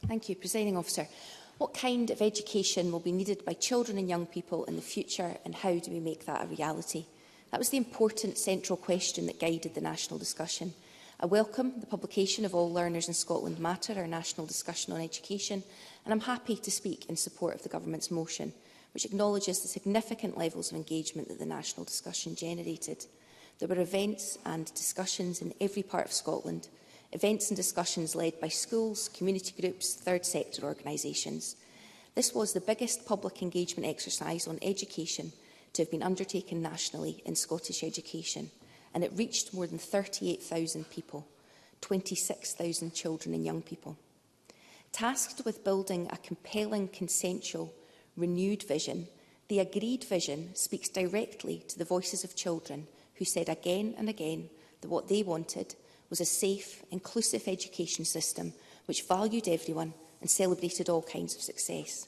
Thank you, Presiding Officer. What kind of education will be needed by children and young people in the future, and how do we make that a reality? That was the important central question that guided the national discussion. I welcome the publication of All Learners in Scotland Matter, our national discussion on education, and I'm happy to speak in support of the Government's motion, which acknowledges the significant levels of engagement that the national discussion generated. There were events and discussions in every part of Scotland, events and discussions led by schools, community groups, third sector organisations. This was the biggest public engagement exercise on education to have been undertaken nationally in Scottish education, and it reached more than 38,000 people, 26,000 children and young people. Tasked with building a compelling, consensual, renewed vision, the agreed vision speaks directly to the voices of children who said again and again that what they wanted was a safe, inclusive education system which valued everyone and celebrated all kinds of success.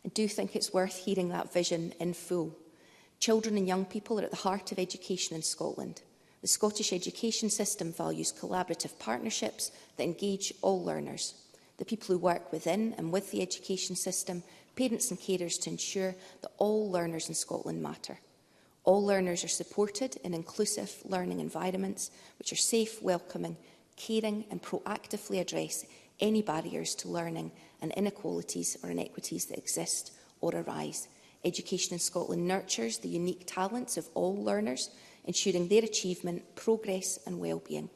I do think it's worth hearing that vision in full. Children and young people are at the heart of education in Scotland. The Scottish education system values collaborative partnerships that engage all learners. The people who work within and with the education system, parents and carers, to ensure that all learners in Scotland matter. All learners are supported in inclusive learning environments which are safe, welcoming, caring and proactively address any barriers to learning and inequalities or inequities that exist or arise. Education in Scotland nurtures the unique talents of all learners, ensuring their achievement, progress and well-being.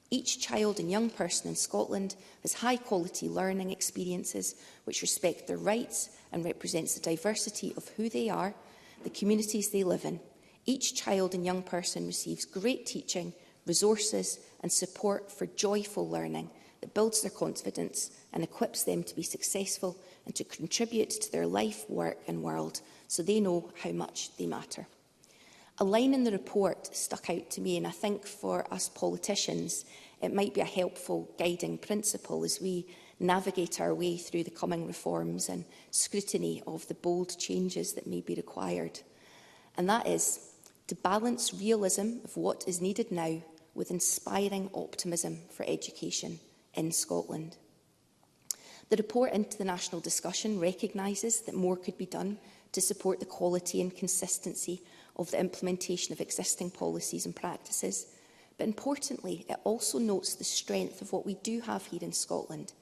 Each child and young person in Scotland has high-quality learning experiences which respect their rights and represents the diversity of who they are, the communities they live in. Each child and young person receives great teaching, resources and support for joyful learning that builds their confidence and equips them to be successful and to contribute to their life, work and world, so they know how much they matter. A line in the report stuck out to me, and I think for us politicians it might be a helpful guiding principle as we navigate our way through the coming reforms and scrutiny of the bold changes that may be required. And that is to balance realism of what is needed now with inspiring optimism for education in Scotland. The report into the national discussion recognises that more could be done to support the quality and consistency of the implementation of existing policies and practices. But importantly, it also notes the strength of what we do have here in Scotland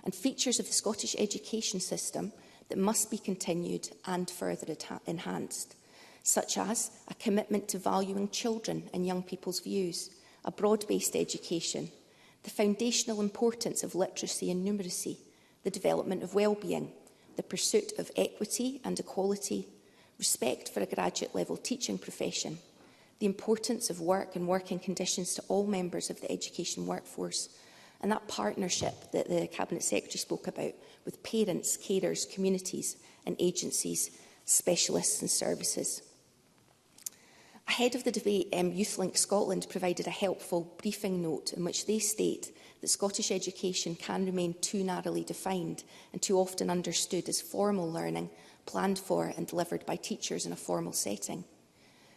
and features of the Scottish education system that must be continued and further enhanced, such as a commitment to valuing children and young people's views, a broad-based education, the foundational importance of literacy and numeracy, the development of well-being, the pursuit of equity and equality, respect for a graduate-level teaching profession, the importance of work and working conditions to all members of the education workforce, and that partnership that the Cabinet Secretary spoke about with parents, carers, communities and agencies, specialists and services. Ahead of the debate, YouthLink Scotland provided a helpful briefing note in which they state that Scottish education can remain too narrowly defined and too often understood as formal learning planned for and delivered by teachers in a formal setting.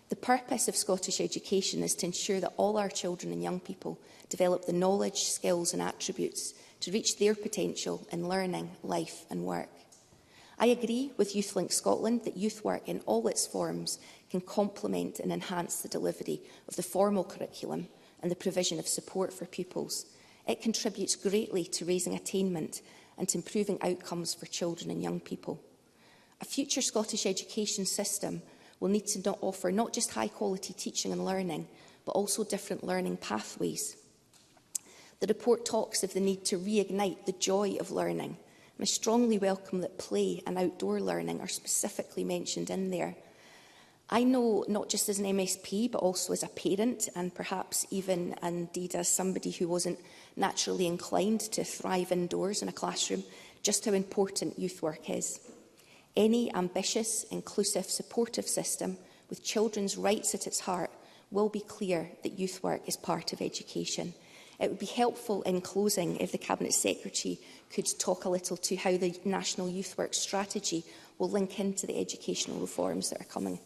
The purpose of Scottish education is to ensure that all our children and young people develop the knowledge, skills and attributes to reach their potential in learning, life and work. I agree with YouthLink Scotland that youth work in all its forms can complement and enhance the delivery of the formal curriculum and the provision of support for pupils. It contributes greatly to raising attainment and to improving outcomes for children and young people. A future Scottish education system will need to offer not just high-quality teaching and learning, but also different learning pathways. The report talks of the need to reignite the joy of learning, and I strongly welcome that play and outdoor learning are specifically mentioned in there. I know, not just as an MSP, but also as a parent, and perhaps even indeed as somebody who wasn't naturally inclined to thrive indoors in a classroom, just how important youth work is. Any ambitious, inclusive, supportive system with children's rights at its heart will be clear that youth work is part of education. It would be helpful in closing if the Cabinet Secretary could talk a little to how the National Youth Work Strategy will link into the educational reforms that are coming.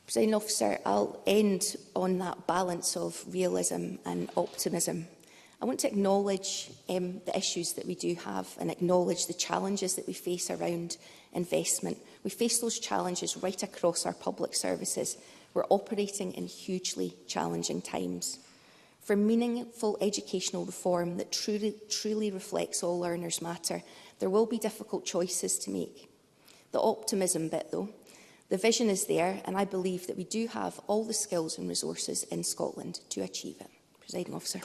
Presiding Officer, I'll end on that balance of realism and optimism. I want to acknowledge the issues that we do have and acknowledge the challenges that we face around investment. We face those challenges right across our public services. We're operating in hugely challenging times. For meaningful educational reform that truly reflects all learners matter, there will be difficult choices to make. The optimism bit, though, the vision is there, and I believe that we do have all the skills and resources in Scotland to achieve it. Presiding Officer.